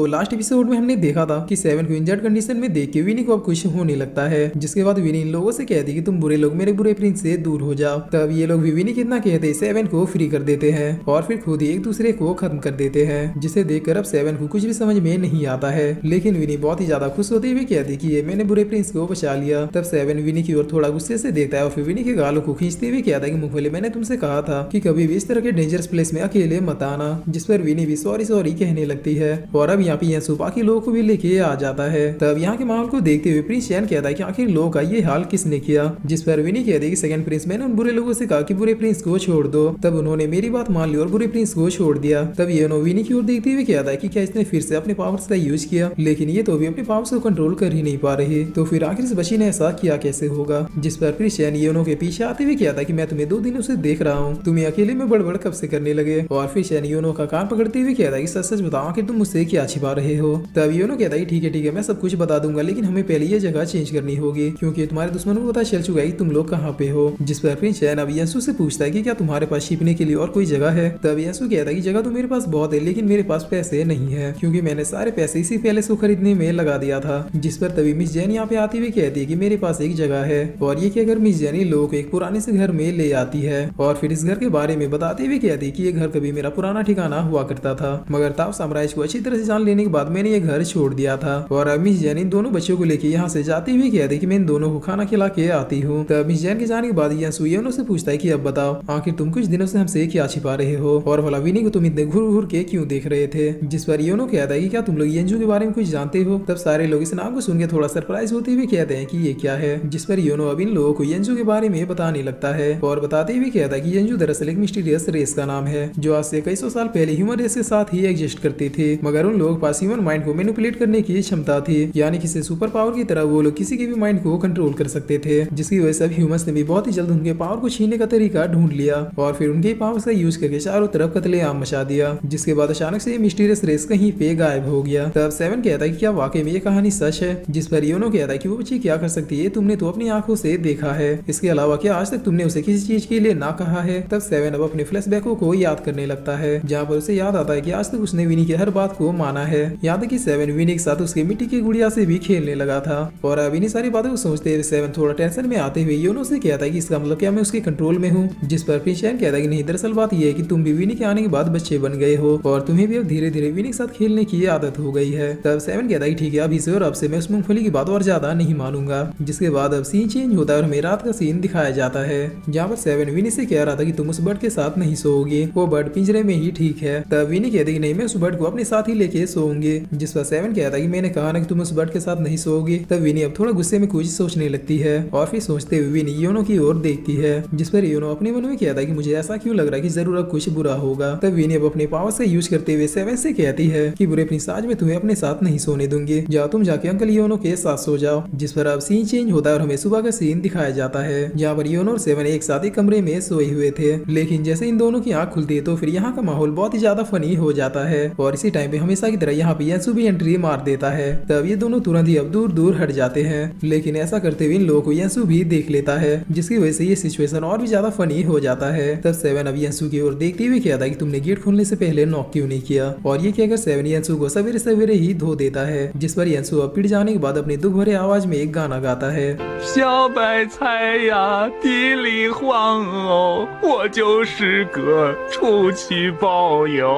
Last episode में हमने देखा था कि सेवन को इंजर्ड कंडीशन में देख के विनी को अब कुछ होने लगता है, जिसके बाद विनी इन लोगों से कहती कि तुम बुरे लोग मेरे बुरे प्रिंस से दूर हो जाओ। तब ये लोग भी विनी कितना कहते सेवन को फ्री कर देते हैं और फिर खुद ही एक दूसरे को खत्म कर देते हैं, जिसे देखकर अब सेवन को कुछ भी समझ में नहीं आता है। लेकिन विनी बहुत ही ज्यादा खुश होते हुए कहती कि ये मैंने बुरे प्रिंस को बचा लिया। तब सेवन विनी की ओर थोड़ा गुस्से से देखता है और फिर विनी के गालों को खींचते हुए कहता है कि मुखबले मैंने तुमसे कहा था कि कभी भी इस तरह के डेंजरस प्लेस में अकेले मत आना, जिस पर विनी भी सॉरी सॉरी कहने लगती है। और अब यहाँ पे यंसू बाकी लोगों को भी लेके आ जाता है। तब यहाँ के माहौल को देखते हुए प्रिंस चैन कहता है कि आखिर लोगों का ये हाल किसने किया, जिस पर विनी कहती है कि सेकंड प्रिंस मैंने उन बुरे लोगों से कहा कि बुरे प्रिंस को छोड़ दो। तब उन्होंने मेरी बात मान ली और बुरे प्रिंस को छोड़ दिया। तब ये विनी की ओर देखते हुए कहता है कि क्या इसने फिर से अपने पावर्स का यूज किया, लेकिन ये तो भी अपने पावर्स को कंट्रोल कर ही नहीं पा रहे, तो फिर आखिर इस बच्ची ने ऐसा किया कैसे होगा। जिस पर प्रिंस चैन ये के पीछे आते हुए कहता है कि मैं तुम्हें 2 दिनों से देख रहा हूँ, तुम्हें अकेले में बड़बड़ कब से करने लगे। और फिर चैन योनो का कान पकड़ते हुए कहता है कि सच सच बताओ कि तुम मुझसे क्या छिपा रहे हो। तब योनो कहता है ठीक है मैं सब कुछ बता दूंगा, लेकिन हमें पहले ये जगह चेंज करनी होगी क्योंकि तुम्हारे दुश्मनों को पता चल चुका है कि तुम लोग कहाँ पे हो। जिस पर प्रिंस चैन अब यंसू से पूछता है कि क्या तुम्हारे पास छिपने के लिए और कोई जगह है। तब यंसू कहता है कि जगह तो मेरे पास बहुत है, लेकिन मेरे पास पैसे नहीं है क्योंकि मैंने सारे पैसे इसी पैलेस को खरीदने में लगा दिया था। जिस पर तभी मिस जैन यहाँ पे आती हुई कहती है कि मेरे पास एक जगह है। और ये कहकर मिस जैन लोगों को एक पुराने से घर में ले आती है और फिर इस घर के बारे में बताते हुए कहती है कि ये घर कभी मेरा पुराना ठिकाना हुआ करता था, मगर ताओ साम्राज्य को अच्छी तरह से जान लेने के बाद मैंने ये घर छोड़ दिया था। और अब मिस जैन इन दोनों बच्चों को लेकर यहाँ से जाते हुए कहते कि मैं इन दोनों को खाना खिला के आती हूँ। तब मिस जैन के जाने के बाद यंसू योनो से पूछता है कि अब बताओ आखिर तुम कुछ दिनों से हमसे क्या छिपा रहे हो और भला विनी को तुम इतने घूर घूर के क्यों देख रहे थे। जिस पर योनो कहता है कि क्या तुम लोग यंजू के बारे में कुछ जानते हो। तब सारे लोग इस नाम को सुन के थोड़ा सरप्राइज होते हुए कहते हैं कि ये क्या है। जिस पर योनो अब इन लोगों को यंजू के बारे में बताने लगता है और बताते हुए कहता है कि यंजू दरअसल एक मिस्टीरियस रेस का नाम है जो आज से कई सौ साल पहले ह्यूमन रेस के साथ ही एग्जिस्ट करती थी, मगर उन लोगों के पास ह्यूमन माइंड को मैनिपुलेट करने की क्षमता थी, यानी किसी सुपर पावर की तरह वो लोग किसी के भी माइंड को कंट्रोल कर सकते थे, जिसकी वजह से अब ह्यूमंस ने भी बहुत ही जल्द उनके पावर को छीनने का तरीका ढूंढ लिया और फिर उनके पावर का यूज करके चारों तरफ कत्लेआम मचा दिया। जिसके बाद अचानक से ये मिस्टीरियस रेस कहीं पे गायब हो गया। तब सेवन कहता है कि क्या वाकई में ये कहानी सच है। जिस पर योनो कहता है कि वो बच्ची क्या कर सकती है, तुमने तो अपनी आंखों से देखा है, इसके अलावा क्या आज तक तुमने उसे किसी चीज के लिए ना कहा है। तब सेवन अब अपने फ्लैशबैकों को याद करने लगता है, जहाँ पर उसे याद आता है कि आज तक उसने विनी की हर बात को माना है। याद है कि सेवन विनी के साथ उसके मिट्टी की गुड़िया से भी खेलने लगा था। और अब इन्हीं सारी बातों को सोचते हुए सेवन थोड़ा टेंशन में आते हुए योनो से कहता है कि इसका मतलब क्या मैं उसके कंट्रोल में हूँ। जिस पर प्रिंस चैन कहता है कि नहीं, दरअसल बात यह है कि तुम भी विनी के आने के बाद बच्चे बन गए हो और तुम्हें भी अब धीरे धीरे विनी के साथ खेलने की आदत हो गई है। तब सेवन कहता है ठीक है, अभी से और अब से मैं उस मूंगफली की बात और ज्यादा नहीं मानूंगा। जिसके बाद अब सीन चेंज होता है और हमें रात का सीन दिखाया जाता है, जहाँ पर सेवन विनी से कह रहा था कि तुम उस बर्ड के साथ नहीं सोओगे, वो बर्ड पिंजरे में ही ठीक है। तब विनी कहती कि नहीं, मैं उस बर्ड को अपने साथ ही लेके सोऊंगी। जिस पर सेवन कहता है कि मैंने कहा ना कि तुम उस बर्ड के साथ नहीं सोओगे। तब विनी अब थोड़ा गुस्से में कुछ सोचने लगती है और फिर सोचते हुए विनी योनो की ओर देखती है। जिस पर योनो अपने मन में कहता है कि मुझे ऐसा क्यों लग रहा है कि जरूर अब कुछ बुरा होगा। तब विनी अब अपने पावर से यूज करते हुए सेवन से कहती है कि बुरे प्रिंस, आज मैं तुम्हें अपने साथ नहीं सोने दूंगी, जाओ तुम जाके अंकल योनो के साथ सो जाओ। जिस पर अब सीन चेंज होता है और हमें सुबह का सीन दिखाया जाता है, जहाँ पर योनो और सेवन एक साथ एक कमरे में सोए हुए थे। लेकिन जैसे इन दोनों की आंख खुलती है तो फिर यहाँ का माहौल बहुत ही ज्यादा फनी हो जाता है और इसी टाइम पे हमेशा की तरह यहाँ पे यंसू भी एंट्री मार देता है। तब ये दोनों तुरंत ही अब दूर दूर हट जाते हैं, लेकिन ऐसा करते हुए इन लोगों को यंसू भी देख लेता है, जिसकी वजह से ये सिचुएशन और भी ज्यादा फनी हो जाता है। तब सेवन अब यंसू की ओर देखते हुए कहता है कि तुमने गेट खोलने से पहले नॉक क्यों नहीं किया। और ये कहकर सेवन यंसू को सवेरे सवेरे ही धो देता है। जिस पर यंसू अब पिट जाने के बाद अपने दुख भरे आवाज में एक गाना गाता है, 小白菜呀，地里黄哦，我就是个出气包邮，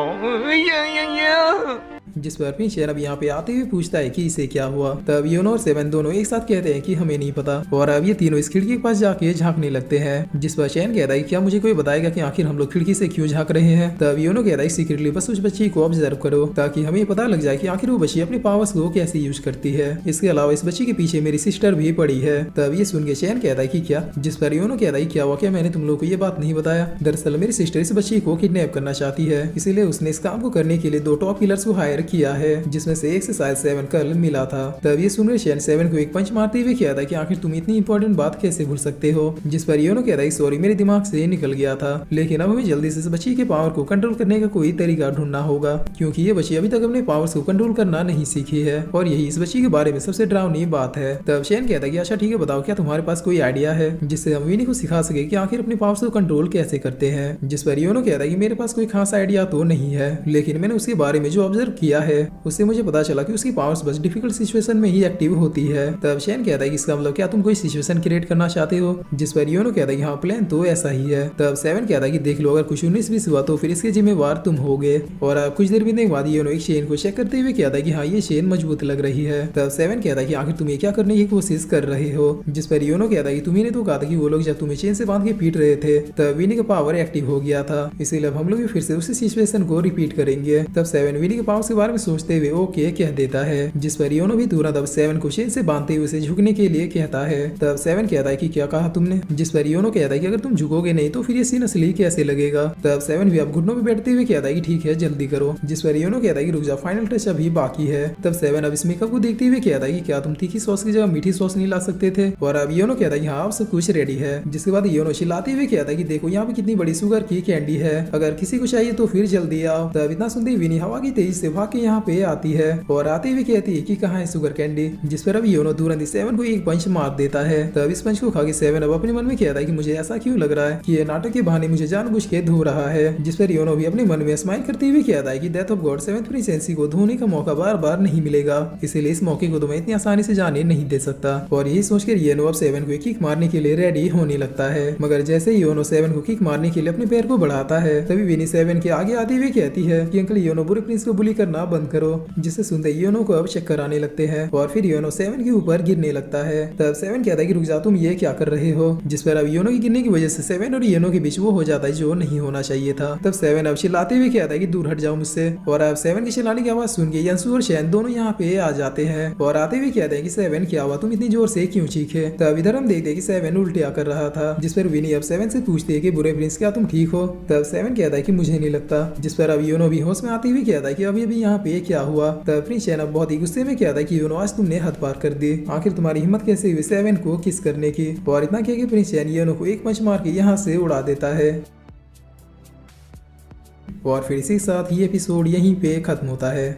呀呀呀。 जिस पर प्रिंस चैन अब यहाँ पे आते हुए पूछता है कि इसे क्या हुआ। तब योनो और सेवन दोनों एक साथ कहते हैं कि हमें नहीं पता और अब ये तीनों इस खिड़की के पास जाके झांकने लगते हैं। जिस पर चैन कहता है कि क्या मुझे कोई बताएगा कि आखिर हम लोग खिड़की से क्यों झांक रहे हैं। तब योनो कहता है सीक्रेटली बस उस बच्ची को ऑब्जर्व करो ताकि हमें पता लग जाए कि आखिर वो बच्ची अपने पावर्स को कैसे यूज करती है। इसके अलावा इस बच्ची के पीछे मेरी सिस्टर भी पड़ी है। तब ये सुन के चैन कहता है कि क्या। जिस पर योनो कहता है क्या हुआ, क्या मैंने तुम लोग को ये बात नहीं बताया। दरअसल मेरी सिस्टर इस बच्ची को किडनैप करना चाहती है, इसीलिए उसने इस काम को करने के लिए 2 टॉप किलर्स को हायर किया है, जिसमें से एक से शायद सेवन कल मिला था। तब ये सुनकर चैन सेवन को एक पंच मारते हुए कहता है कि आखिर तुम इतनी इंपॉर्टेंट बात कैसे भूल सकते हो। जिस पर योनो कहता है सॉरी, मेरे दिमाग से निकल गया था, लेकिन अब हमें जल्दी से इस बच्ची के पावर को कंट्रोल करने का कोई तरीका ढूंढना होगा, क्योंकि ये बच्ची अभी तक अपने पावर्स को कंट्रोल करना नहीं सीखी है और यही इस बच्ची के बारे में सबसे डरावनी बात है। तब चैन कहता है कि अच्छा ठीक है, बताओ क्या तुम्हारे पास कोई आइडिया है जिससे हम विनी को सिखा सके कि आखिर अपने पावर्स को कंट्रोल कैसे करते हैं। जिस पर योनो कहता है कि मेरे पास कोई खास आइडिया तो नहीं है, लेकिन मैंने उसके बारे में जो ऑब्जर्व किया है उससे मुझे पता चला कि उसकी पावर्स बस डिफिकल्ट सिचुएशन में ही एक्टिव होती है। तब शेन कहता है कि इसका मतलब क्या तुम कोई सिचुएशन क्रिएट करना चाहते हो, जिस पर योनो कहता है कि हाँ प्लान तो ऐसा ही है। तब 7 कहता है कि देख लो अगर कुछ 19-20 हुआ तो फिर इसके जिम्मेवार तुम होगे। और कुछ देर बीतने के बाद योनो एक चेन को चेक करते हुए कहता है कि हाँ ये चेन मजबूत लग रही है। तब 7 कहता है कि आखिर तुम ये क्या करने की कोशिश कर रहे हो, जिस पर योनो कहता है कि तुम्ही ने तो कहा था कि वो लोग जब तुम्हें चेन से बांध के पीट रहे थे तब विनी का पावर एक्टिव हो गया था, इसीलिए अब हम लोग भी फिर से उसी सिचुएशन को रिपीट करेंगे। तब 7 विनी के पावर के बारे में सोचते हुए ओके कह देता है, जिस पर योनो भी तुरंत अब 7 को चेन से बांधते हुए उसे झुकने के लिए कहता है। तब 7 कहता है कि क्या कहा तुमने, जिस पर योनो कहता है कि अगर तुम झुकोगे नहीं तो फिर ये सीन असली कैसे लगेगा। तब 7 भी अब घुटनों पे बैठते हुए कहता है कि ठीक है जल्दी करो, जिस पर योनो कहता है कि रुक जा फाइनल टच अभी बाकी है। तब 7 अब इस मेकअप को देखते हुए कहता है कि क्या तुम तीखी सॉस की जगह मीठी सॉस नहीं ला सकते थे। और अब योनो कहता है कि हाँ अब सब कुछ रेडी है, जिसके बाद योनो चिल्लाते हुए कहता है कि देखो यहाँ पे कितनी बड़ी शुगर की कैंडी है, अगर किसी को चाहिए तो फिर जल्दी आओ। तब इतना सुनते विनी हवा की तेजी से भाग के यहाँ पे आती है और आते हुए कहती है कि कहाँ है शुगर कैंडी, जिस पर अब योनो तुरंत 7 को एक पंच मार देता है। तब इस पंच को खा के 7 अब अपने मन में कहता है कि मुझे ऐसा क्यों लग रहा है कि ये नाटक के बहाने मुझे जानबूझ के धो रहा है, जिस पर योनो भी अपने मन में स्माइल करते हुए कहता है कि डेथ ऑफ गॉड 7th प्रिंसेसी को धोने का मौका बार बार नहीं मिलेगा, इसीलिए इस मौके को तो मैं इतनी आसानी से जाने नहीं दे सकता। और यही सोचकर योनो अब 7 को किक मारने के लिए रेडी होने लगता है, मगर जैसे ही योनो 7 को किक मारने के लिए अपने पैर को बढ़ाता है तभी विनी 7 के आगे आते हुए कहती है कि अंकल योनो बुरे प्रिंस को बुली करना बंद करो, जिसे सुनते योनो को अब चक्कर आने लगते हैं और फिर योनो 7 के ऊपर गिरने लगता है। तब 7 कहता है कि रुक जा तुम ये क्या कर रहे हो, जिस पर अब योनो की गिरने की वजह से 7 और योनो के बीच वो हो जाता है जो नहीं होना चाहिए था। तब 7 अब चिल्लाते हुए कहता है कि दूर हट जाओ मुझसे। और अब 7 की चिल्लाने की आवाज सुन के यंसु और शैन दोनों यहाँ पे आ जाते हैं और आते हुए कहते हैं कि 7 क्या हुआ, तुम इतनी जोर से क्यों चीखे। तब इधर हम देखते हैं कि 7 उल्टिया कर रहा था, जिस पर विनी अब 7 से पूछते है कि बुरे प्रिंस क्या तुम ठीक हो। तब 7 कहता है कि मुझे नहीं लगता, जिस पर अब योनो भी होश में आते हुए कहता है कि अभी अभी यहाँ पे क्या हुआ। तब प्रिंस शैन अब बहुत ही गुस्से में कहता है कि योनो आज तुमने हद पार कर दी, आखिर तुम्हारी हिम्मत कैसे हुई 7 को किस करने की। और इतना कह के प्रिंस शैन योनो को एक पंच मार के यहाँ से उड़ा देता है। और फिर इसी के साथ ये एपिसोड यहीं पे खत्म होता है।